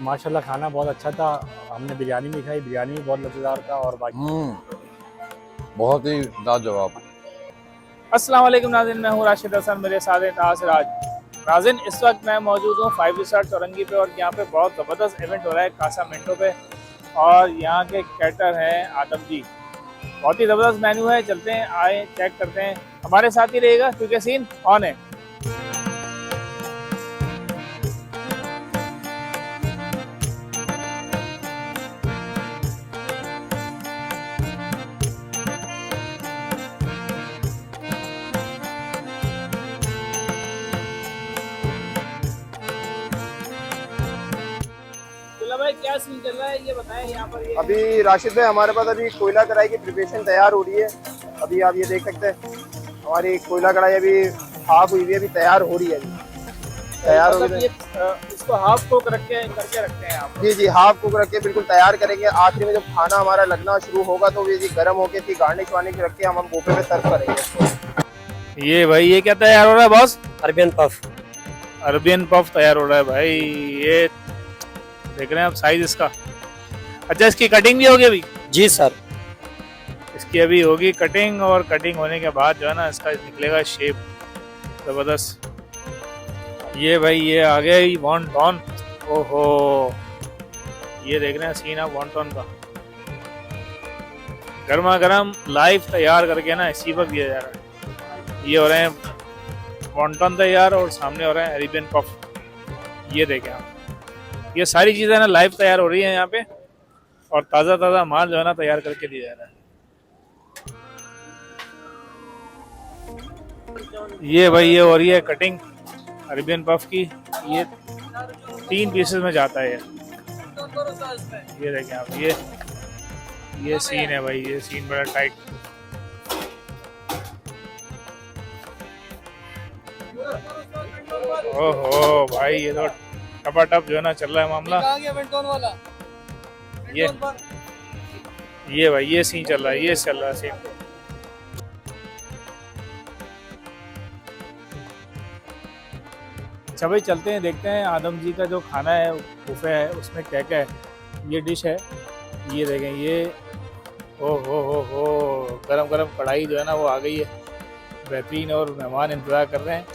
माशाल्लाह खाना बहुत अच्छा था। हमने बिरयानी भी खाई, बिरयानी भी बहुत मज़ेदार था और बाकी बहुत ही लाजवाब। अस्सलाम वालेकुम नाज़रीन, मैं हूँ राशिद हसन, मेरे साथ हैं तासराज। नाज़रीन, इस वक्त मैं मौजूद हूँ 5 स्टार चौरंगी पे और यहाँ पे बहुत ज़बरदस्त इवेंट हो रहा है कासा मिंटो पे और यहाँ के कैटर हैं आदम जी। बहुत ही ज़बरदस्त मेन्यू है, चलते हैं, आए चेक करते हैं, हमारे साथ ही रहेगा क्योंकि सीन ऑन है। भाई क्या सीन चल रहा है ये बताएं यहाँ पर। अभी राशिद भाई हमारे पास अभी कोयला कढ़ाई की प्रिपरेशन तैयार हो रही है। अभी आप ये देख सकते हैं हमारी कोयला कढ़ाई अभी हाफ हुई है, अभी तैयार हो रही है। अभी तैयार हो रही है। इसको हाफ कुक करके रखते हैं आप? जी जी, हाफ कुक रख के बिल्कुल तैयार करेंगे। आखिर में जब खाना हमारा लगना शुरू होगा तो ये जी गर्म होके फिर गार्निश वार्निश रख के हम बुफे पे सर्व करेंगे। ये भाई ये क्या तैयार हो रहा है boss? Arabian puff. Arabian puff तैयार हो रहा है भाई। ये देख रहे हैं आप साइज इसका। अच्छा, इसकी कटिंग भी होगी अभी? जी सर। इसकी अभी होगी कटिंग और कटिंग होने के बाद जो है ना इसका निकलेगा शेप जबरदस्त। ये भाई ये आ गया ही वॉन्टॉन। ओहो, ये देख रहे हैं सीन आप वॉन्टॉन का गर्मा गर्म लाइव तैयार करके ना इसी पर दिया जा रहा है। ये हो रहे हैं वॉन्टॉन तैयार और सामने हो रहा है अरेबियन पफ। ये देखें आप, ये सारी चीज़ें ना लाइव तैयार हो रही हैं यहाँ पे और ताज़ा ताज़ा माल जो है ना तैयार करके दिया जा रहा है। ये भाई ये हो रही है कटिंग अरेबियन पफ की। ये 3 पीसेस में जाता है ये देखें आप। ये सीन है भाई, ये सीन बड़ा टाइट। ओहो भाई, ये तो टपाटप जो है ना चल रहा है मामला। ये भाई ये सीन चल रहा है, ये चल रहा है सीन। अच्छा भाई चलते हैं, देखते हैं आदम जी का जो खाना है बुफे है उसमें क्या क्या है। ये डिश है, ये देखें। ये ओ हो गरम गरम कढ़ाई जो है ना वो आ गई है, बेहतरीन, और मेहमान इंतज़ार कर रहे हैं।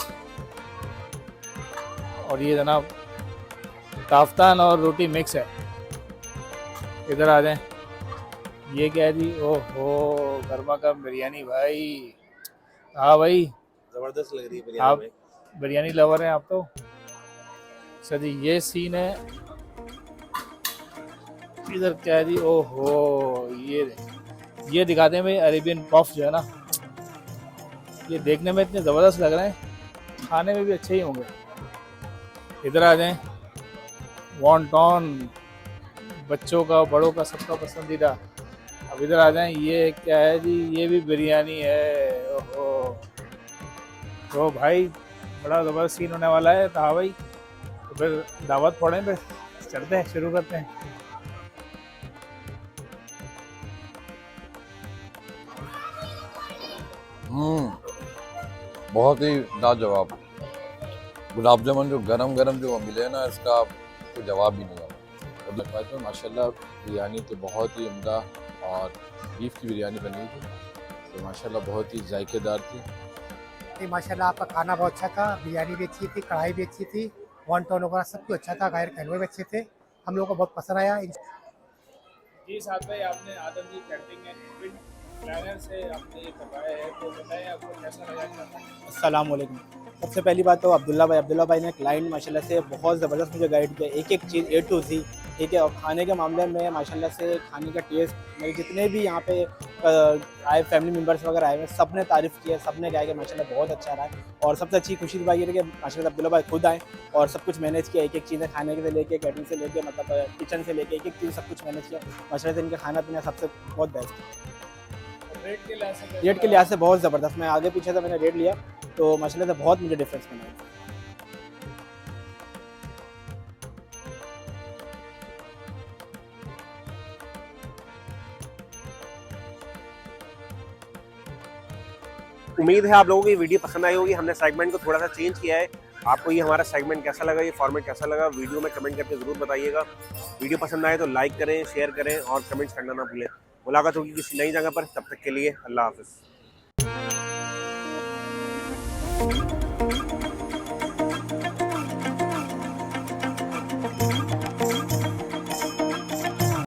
और ये जनाब काफ्तान और रोटी मिक्स है। इधर आ जाएं। ये क्या है जी? ओहो, गर्मा गर्म बिरयानी भाई। हाँ भाई, जबरदस्त लग रही है बिरयानी। आप बिरयानी लवर हैं आप तो। सर जी ये सीन है। इधर क्या है जी? ओहो, ये दिखाते हैं भाई अरेबियन पफ जो है ना, ये देखने में इतने ज़बरदस्त लग रहे हैं, खाने में भी अच्छे ही होंगे। इधर आ जाएं। वॉन्टॉन बच्चों का बड़ों का सबका पसंदीदा। अब इधर आ जाएं। ये क्या है जी? ये भी बिरयानी है। ओहो, तो भाई बड़ा ज़बरदस्त सीन होने वाला है। तो हाँ भाई, तो फिर दावत पड़े, फिर चलते हैं, शुरू करते हैं। बहुत ही लाजवाब। गुलाब जामुन जो गरम गरम जो मिले ना, इसका कोई जवाब ही नहीं है। तो माशाल्लाह बिरयानी तो बहुत ही उम्दा और बीफ की बिरयानी बनी थी, तो माशाल्लाह बहुत ही जायकेदार थी। माशाल्लाह आपका खाना बहुत अच्छा था, बिरयानी भी अच्छी थी, कढ़ाई भी अच्छी थी, वॉन्टॉन वगैरह सब कुछ अच्छा था, गैर कहलवे भी अच्छे थे, हम लोगों को बहुत पसंद आया। जी साहब भाई, आपने आदम जी कैटरिंग एंड प्लानर से आपने ये करवाया है, तो बताएं आपको कैसा लगा? अस्सलाम वालेकुम। सबसे पहली बात तो अब्दुल्ला भाई ने क्लाइंट माशाल्लाह से बहुत ज़बरदस्त मुझे गाइड किया, एक एक चीज़ A to Z, ठीक है। और खाने के मामले में माशाल्लाह से खाने का टेस्ट, मेरे जितने भी यहाँ पे आए फैमिली मेम्बर्स वगैरह आए हुए सब ने तारीफ़ किया, सब ने कहा कि माशाल्लाह बहुत अच्छा रहा है। और सबसे अच्छी खुशी की बात ये है कि माशाल्लाह अब्दुल्ला भाई खुद आए और सब कुछ मैनेज किया, एक एक चीज़ें खाने से लेके, कैटरिंग से लेके, मतलब किचन से लेके एक एक चीज़ सब कुछ मैनेज किया। माशाल्लाह से इनका खाना पीना सबसे बहुत बेस्ट। रेट के लिहाज से बहुत ज़बरदस्त। मैं आगे पीछे से मैंने रेट लिया तो माशाल्लाह से बहुत मुझे डिफरेंस बना। उम्मीद है आप लोगों को ये वीडियो पसंद आई होगी। हमने सेगमेंट को थोड़ा सा चेंज किया है आपको ये हमारा सेगमेंट कैसा लगा, ये फॉर्मेट कैसा लगा, वीडियो में कमेंट करके ज़रूर बताइएगा। वीडियो पसंद आए तो लाइक करें, शेयर करें और कमेंट्स करना ना भूलें। मुलाकात होगी किसी नई जगह पर, तब तक के लिए अल्लाह हाफ़िज़।